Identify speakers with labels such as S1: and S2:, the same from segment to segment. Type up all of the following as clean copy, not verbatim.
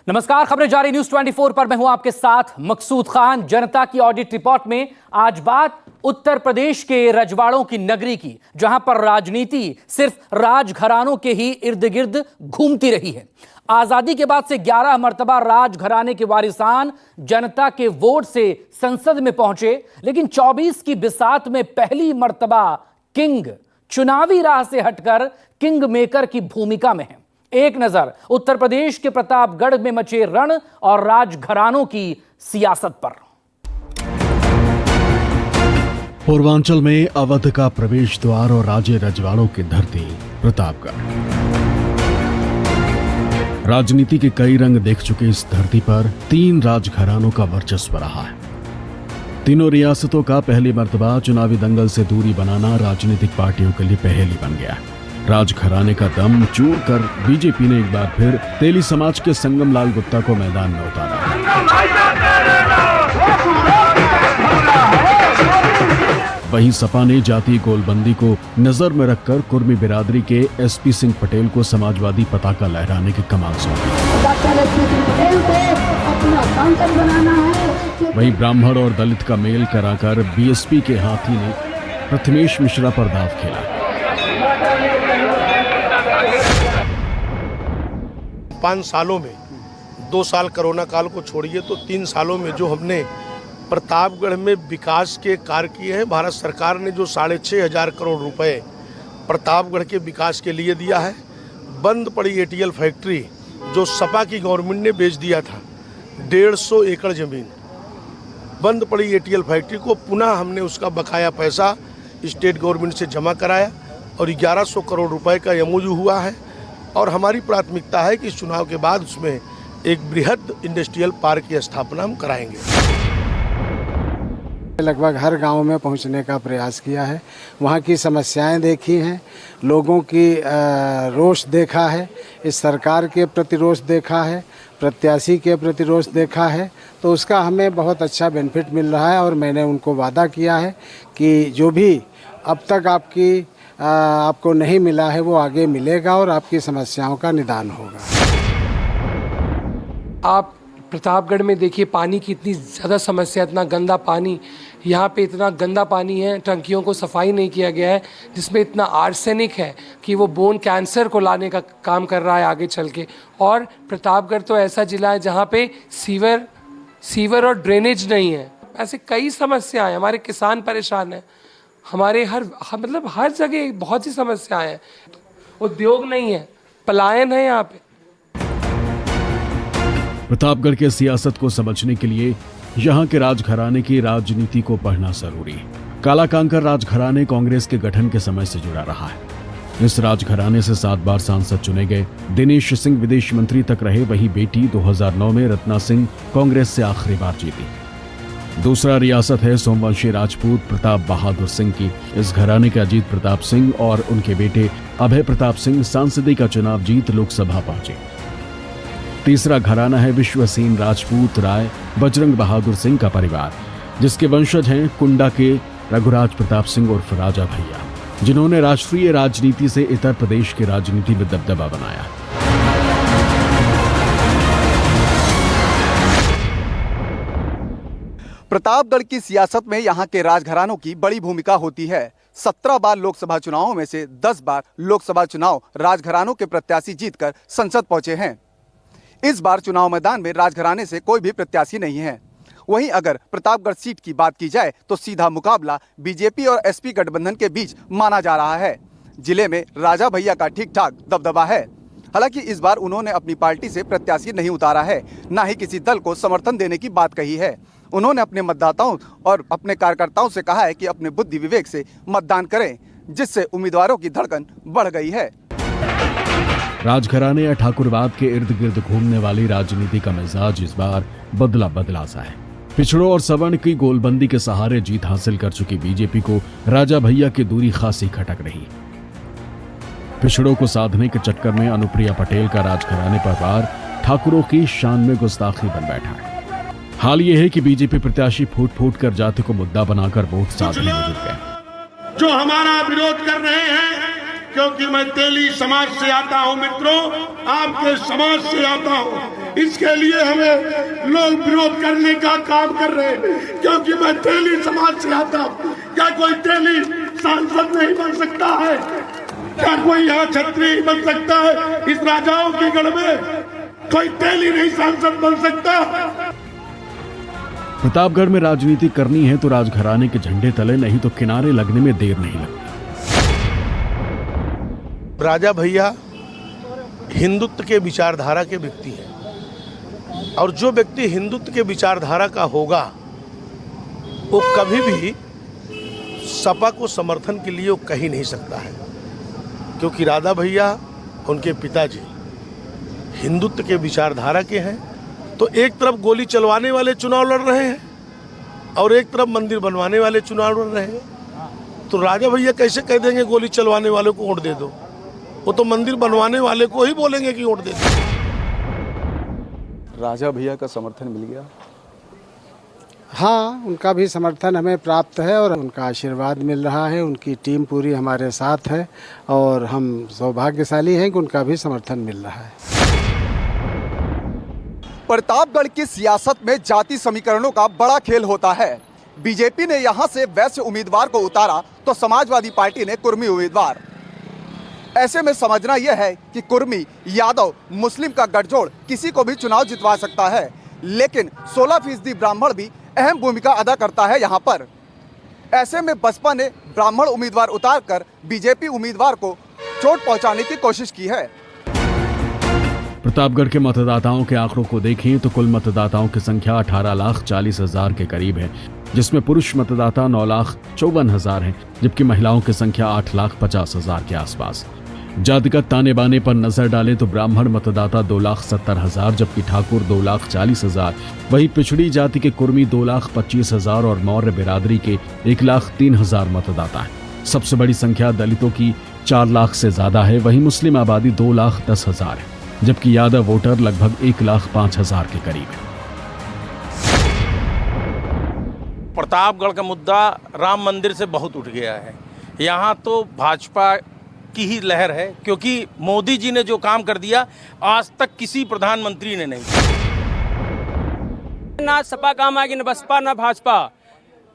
S1: नमस्कार, खबरें जारी न्यूज 24 पर मैं हूं आपके साथ मकसूद खान। जनता की ऑडिट रिपोर्ट में आज बात उत्तर प्रदेश के रजवाड़ों की नगरी की, जहां पर राजनीति सिर्फ राजघरानों के ही इर्द गिर्द घूमती रही है। आजादी के बाद से 11 मर्तबा राजघराने के वारिसान जनता के वोट से संसद में पहुंचे, लेकिन 24 की बिसात में पहली मर्तबा किंग चुनावी राह से हटकर किंग मेकर की भूमिका में है। एक नजर उत्तर प्रदेश के प्रतापगढ़ में मचे रण और राजघरानों की सियासत पर।
S2: पूर्वांचल में अवध का प्रवेश द्वार और राजे रजवाड़ों की धरती प्रतापगढ़। राजनीति के कई रंग देख चुके इस धरती पर 3 राजघरानों का वर्चस्व रहा है। तीनों रियासतों का पहली मर्तबा चुनावी दंगल से दूरी बनाना राजनीतिक पार्टियों के लिए पहेली बन गया। राजघराने का दम चूर कर बीजेपी ने एक बार फिर तेली समाज के संगम लाल गुप्ता को मैदान में उतारा। वहीं सपा ने जातीय गोलबंदी को नजर में रखकर कुर्मी बिरादरी के एसपी सिंह पटेल को समाजवादी पताका लहराने की कमान सौंपी। वहीं ब्राह्मण और दलित का मेल कराकर बीएसपी के हाथी ने प्रथमेश मिश्रा पर दाव खेला।
S3: 5 सालों में 2 साल कोरोना काल को छोड़िए तो 3 सालों में जो हमने प्रतापगढ़ में विकास के कार्य किए हैं, भारत सरकार ने जो 6,500 करोड़ रुपए प्रतापगढ़ के विकास के लिए दिया है। बंद पड़ी एटीएल फैक्ट्री जो सपा की गवर्नमेंट ने बेच दिया था, 150 एकड़ जमीन बंद पड़ी एटीएल फैक्ट्री को पुनः हमने उसका बकाया पैसा स्टेट गवर्नमेंट से जमा कराया और 1100 करोड़ रुपए का एमओयू हुआ है। और हमारी प्राथमिकता है कि इस चुनाव के बाद उसमें एक बृहद इंडस्ट्रियल पार्क की स्थापना हम कराएंगे।
S4: लगभग हर गांव में पहुंचने का प्रयास किया है, वहां की समस्याएं देखी हैं, लोगों की रोष देखा है, इस सरकार के प्रति रोष देखा है, प्रत्याशी के प्रति रोष देखा है, तो उसका हमें बहुत अच्छा बेनिफिट मिल रहा है। और मैंने उनको वादा किया है कि जो भी अब तक आपको नहीं मिला है वो आगे मिलेगा और आपकी समस्याओं का निदान होगा।
S5: आप प्रतापगढ़ में देखिए, पानी की इतनी ज़्यादा समस्या, इतना गंदा पानी, यहाँ पे इतना गंदा पानी है, टंकियों को सफाई नहीं किया गया है, जिसमें इतना आर्सेनिक है कि वो बोन कैंसर को लाने का काम कर रहा है आगे चल के। और प्रतापगढ़ तो ऐसा ज़िला है जहाँ पे सीवर और ड्रेनेज नहीं है। ऐसे कई समस्याएं, हमारे किसान परेशान हैं, हमारे हर जगह बहुत सी समस्याएं हैं। उद्योग नहीं है, पलायन है यहाँ पे।
S2: प्रतापगढ़ के सियासत को समझने के लिए यहाँ के राजघराने की राजनीति को पढ़ना जरूरी है। काला कांकर राजघराने कांग्रेस के गठन के समय से जुड़ा रहा है। इस राजघराने से 7 बार सांसद चुने गए दिनेश सिंह विदेश मंत्री तक रहे। वही बेटी 2009 में रत्ना सिंह कांग्रेस से आखिरी बार जीती। दूसरा रियासत है सोमवंशी राजपूत प्रताप बहादुर सिंह की। इस घराने के अजीत प्रताप सिंह और उनके बेटे अभय प्रताप सिंह सांसदी का चुनाव जीत लोकसभा पहुंचे। तीसरा घराना है विश्वसेन राजपूत राय बजरंग बहादुर सिंह का परिवार, जिसके वंशज हैं कुंडा के रघुराज प्रताप सिंह उर्फ राजा भैया, जिन्होंने राष्ट्रीय राजनीति से उत्तर प्रदेश की राजनीति में दबदबा बनाया।
S6: प्रतापगढ़ की सियासत में यहाँ के राजघरानों की बड़ी भूमिका होती है। 17 बार लोकसभा चुनावों में से 10 बार लोकसभा चुनाव राजघरानों के प्रत्याशी जीतकर संसद पहुंचे हैं। इस बार चुनाव मैदान में राजघराने से कोई भी प्रत्याशी नहीं है। वहीं अगर प्रतापगढ़ सीट की बात की जाए तो सीधा मुकाबला बीजेपी और एसपी गठबंधन के बीच माना जा रहा है। जिले में राजा भैया का ठीक ठाक दबदबा है। हालांकि इस बार उन्होंने अपनी पार्टी से प्रत्याशी नहीं उतारा है, न ही किसी दल को समर्थन देने की बात कही है। उन्होंने अपने मतदाताओं और अपने कार्यकर्ताओं से कहा है कि अपने बुद्धि विवेक से मतदान करें, जिससे उम्मीदवारों की धड़कन बढ़ गई है।
S2: राजघराने या ठाकुरवाद के इर्द गिर्द घूमने वाली राजनीति का मिजाज इस बार बदला सा है। पिछड़ों और सवर्ण की गोलबंदी के सहारे जीत हासिल कर चुकी बीजेपी को राजा भैया की दूरी खासी खटक रही। पिछड़ों को साधने के चक्कर में अनुप्रिया पटेल का राजघराने पर वार ठाकुरों की शान में गुस्ताखी बन बैठा है। हाल ये है कि बीजेपी प्रत्याशी फूट फूट कर जाति को मुद्दा बनाकर वोट साधने में जुट गए।
S7: जो हमारा विरोध कर रहे हैं, क्योंकि मैं तेली समाज से आता हूं मित्रों, आपके समाज से आता हूं। इसके लिए हमें लोग विरोध करने का काम कर रहे हैं, क्योंकि मैं तेली समाज से आता हूँ। क्या कोई तेली सांसद नहीं बन सकता है? क्या कोई यहाँ छत्री बन सकता है? इस राजाओं के गढ़ में कोई तेली नहीं सांसद बन सकता।
S2: प्रतापगढ़ में राजनीति करनी है तो राजघराने के झंडे तले, नहीं तो किनारे लगने में देर नहीं लगती।
S3: राजा भैया हिंदुत्व के विचारधारा के व्यक्ति हैं, और जो व्यक्ति हिंदुत्व के विचारधारा का होगा वो कभी भी सपा को समर्थन के लिए वो कह नहीं सकता है, क्योंकि राजा भैया उनके पिताजी हिंदुत्व के विचारधारा के हैं। तो एक तरफ गोली चलवाने वाले चुनाव लड़ रहे हैं और एक तरफ मंदिर बनवाने वाले चुनाव लड़ रहे हैं, तो राजा भैया कैसे कह देंगे गोली चलवाने वाले को वोट दे दो? वो तो मंदिर बनवाने वाले को ही बोलेंगे कि वोट दे दो।
S6: राजा भैया का समर्थन मिल गया?
S4: हाँ, उनका भी समर्थन हमें प्राप्त है और उनका आशीर्वाद मिल रहा है। उनकी टीम पूरी हमारे साथ है और हम सौभाग्यशाली हैं कि उनका भी समर्थन मिल रहा है।
S6: प्रतापगढ़ की सियासत में जाति समीकरणों का बड़ा खेल होता है। बीजेपी ने यहां से वैश्य उम्मीदवार को उतारा तो समाजवादी पार्टी ने कुर्मी उम्मीदवार। ऐसे में समझना यह है कि कुर्मी, यादव, मुस्लिम का गठजोड़ किसी को भी चुनाव जितवा सकता है, लेकिन 16% ब्राह्मण भी अहम भूमिका अदा करता है यहाँ पर। ऐसे में बसपा ने ब्राह्मण उम्मीदवार उतारकर बीजेपी उम्मीदवार को चोट पहुंचाने की कोशिश की है।
S2: प्रतापगढ़ के मतदाताओं के आंकड़ों को देखें तो कुल मतदाताओं की संख्या 18,40,000 के करीब है, जिसमें पुरुष मतदाता 9,54,000 हैं, जबकि महिलाओं की संख्या 8,50,000 के आसपास। जातिगत ताने बाने पर नजर डालें तो ब्राह्मण मतदाता 2,70,000, जबकि ठाकुर 2,40,000, वहीं पिछड़ी जाति के कुर्मी 2,25,000 और मौर्य बिरादरी के 1,03,000 मतदाता हैं। सबसे बड़ी संख्या दलितों की 4 लाख से ज्यादा है, वहीं मुस्लिम आबादी 2,10,000 है, जबकि यादव वोटर लगभग 1,05,000 के करीब है।
S8: प्रतापगढ़ का मुद्दा राम मंदिर से बहुत उठ गया है। यहाँ तो भाजपा की ही लहर है, क्योंकि मोदी जी ने जो काम कर दिया आज तक किसी प्रधानमंत्री ने नहीं।
S9: ना सपा काम आएगी, ना बसपा, ना भाजपा।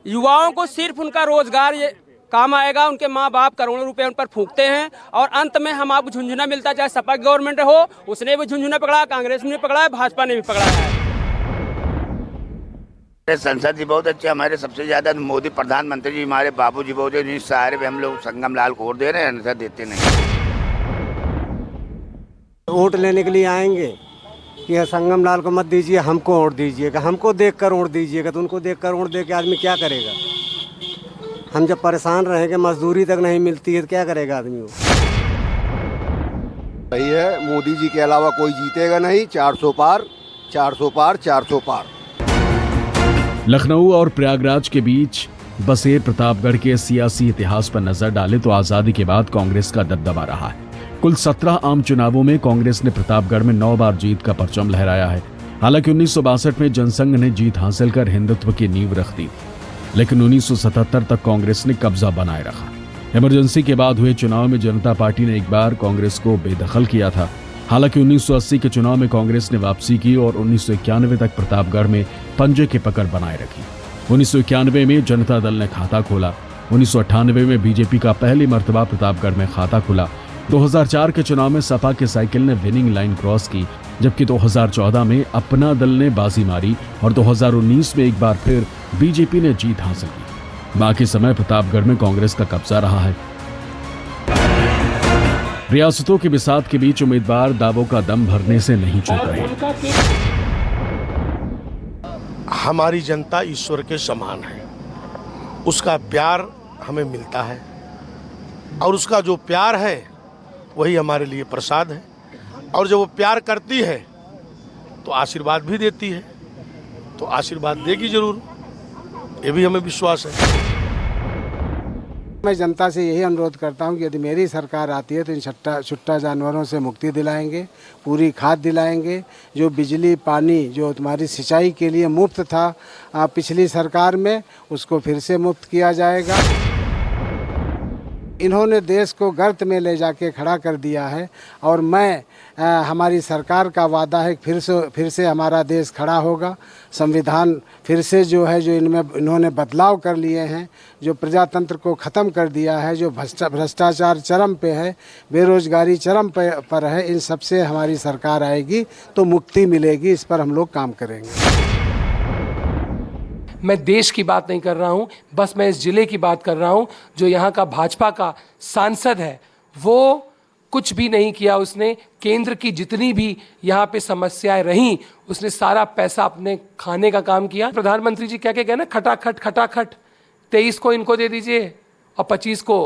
S9: युवाओं को सिर्फ उनका रोजगार ये काम आएगा। उनके माँ बाप करोड़ों रुपए उन पर फूंकते हैं और अंत में हम आपको झुंझुना मिलता है। चाहे सपा की गवर्नमेंट हो, उसने भी झुंझुना पकड़ा, कांग्रेस ने भी पकड़ा है, भाजपा ने भी पकड़ा है।
S10: संसद जी बहुत अच्छे, हमारे सबसे ज्यादा मोदी प्रधानमंत्री जी, हमारे बाबूजी बहुत है। सारे भी हम लोग संगम लाल को वोट दे रहे हैं, अन्यथा देते नहीं।
S11: वोट लेने के लिए आएंगे कि संगम लाल को मत दीजिए, हमको वोट दीजिएगा, हमको देखकर वोट दीजिएगा। तो उनको देखकर वोट दे के आदमी क्या करेगा? हम जब परेशान रहेंगे, मजदूरी तक नहीं मिलती है, तो क्या करेगा आदमी?
S12: सही है, मोदी जी के अलावा कोई जीतेगा नहीं। 400 पार, 400 पार, 400 पार।
S2: लखनऊ और प्रयागराज के बीच बसे प्रतापगढ़ के सियासी इतिहास पर नजर डालें तो आजादी के बाद कांग्रेस का दबदबा रहा है। कुल 17 आम चुनावों में कांग्रेस ने प्रतापगढ़ में 9 बार जीत का परचम लहराया है। हालांकि 1962 में जनसंघ ने जीत हासिल कर हिंदुत्व की नींव रख दी, लेकिन 1977 तक कांग्रेस ने कब्जा बनाए रखा। इमरजेंसी के बाद हुए चुनाव में जनता पार्टी ने एक बार कांग्रेस को बेदखल किया था। हालांकि 1980 के चुनाव में कांग्रेस ने वापसी की और 1991 तक प्रतापगढ़ में पंजे की पकड़ बनाए रखी। 1991 में जनता दल ने खाता खोला। 1998 में बीजेपी का पहली मर्तबा प्रतापगढ़ में खाता खुला। 2004 के चुनाव में सपा के साइकिल ने विनिंग लाइन क्रॉस की, जबकि 2014 में अपना दल ने बाजी मारी और 2019 में एक बार फिर बीजेपी ने जीत हासिल की। बाकी समय प्रतापगढ़ में कांग्रेस का कब्जा रहा है। रियासतों की बिसात के बीच उम्मीदवार दावों का दम भरने से नहीं चूक रहे।
S3: हमारी जनता ईश्वर के समान है, उसका प्यार हमें मिलता है और उसका जो प्यार है वही हमारे लिए प्रसाद है। और जब वो प्यार करती है तो आशीर्वाद भी देती है, तो आशीर्वाद देगी जरूर, ये भी हमें विश्वास है।
S4: मैं जनता से यही अनुरोध करता हूं कि यदि मेरी सरकार आती है तो इन छुट्टा जानवरों से मुक्ति दिलाएंगे, पूरी खाद दिलाएंगे। जो बिजली पानी जो तुम्हारी सिंचाई के लिए मुफ्त था पिछली सरकार में, उसको फिर से मुफ्त किया जाएगा। इन्होंने देश को गर्त में ले जाके खड़ा कर दिया है और मैं हमारी सरकार का वादा है कि फिर से हमारा देश खड़ा होगा। संविधान फिर से जो है, जो इन्होंने बदलाव कर लिए हैं, जो प्रजातंत्र को ख़त्म कर दिया है, जो भ्रष्टाचार चरम पे है, बेरोजगारी चरम पर है, इन सब से हमारी सरकार आएगी तो मुक्ति मिलेगी। इस पर हम लोग काम करेंगे।
S5: मैं देश की बात नहीं कर रहा हूं, बस मैं इस जिले की बात कर रहा हूं। जो यहाँ का भाजपा का सांसद है वो कुछ भी नहीं किया। उसने केंद्र की जितनी भी यहाँ पे समस्याएं रहीं, उसने सारा पैसा अपने खाने का काम किया। प्रधानमंत्री जी क्या क्या ना, खटाखट खटाखट 23 को इनको दे दीजिए और 25 को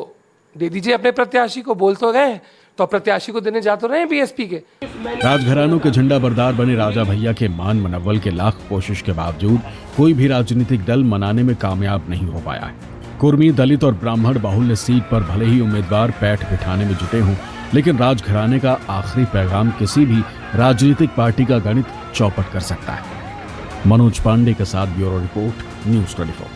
S5: दे दीजिए अपने प्रत्याशी को। बोल तो गए, तो प्रत्याशी को देने जा तो रहे हैं बीएसपी के।
S2: राजघरानों के झंडा बरदार बने राजा भैया के मान मनव्वल के लाख कोशिश के बावजूद कोई भी राजनीतिक दल मनाने में कामयाब नहीं हो पाया है। कुर्मी, दलित और ब्राह्मण बाहुल्य सीट पर भले ही उम्मीदवार पैठ बिठाने में जुटे हों, लेकिन राजघराने का आखिरी पैगाम किसी भी राजनीतिक पार्टी का गणित चौपट कर सकता है। मनोज पांडे के साथ ब्यूरो रिपोर्ट, न्यूज़ 24।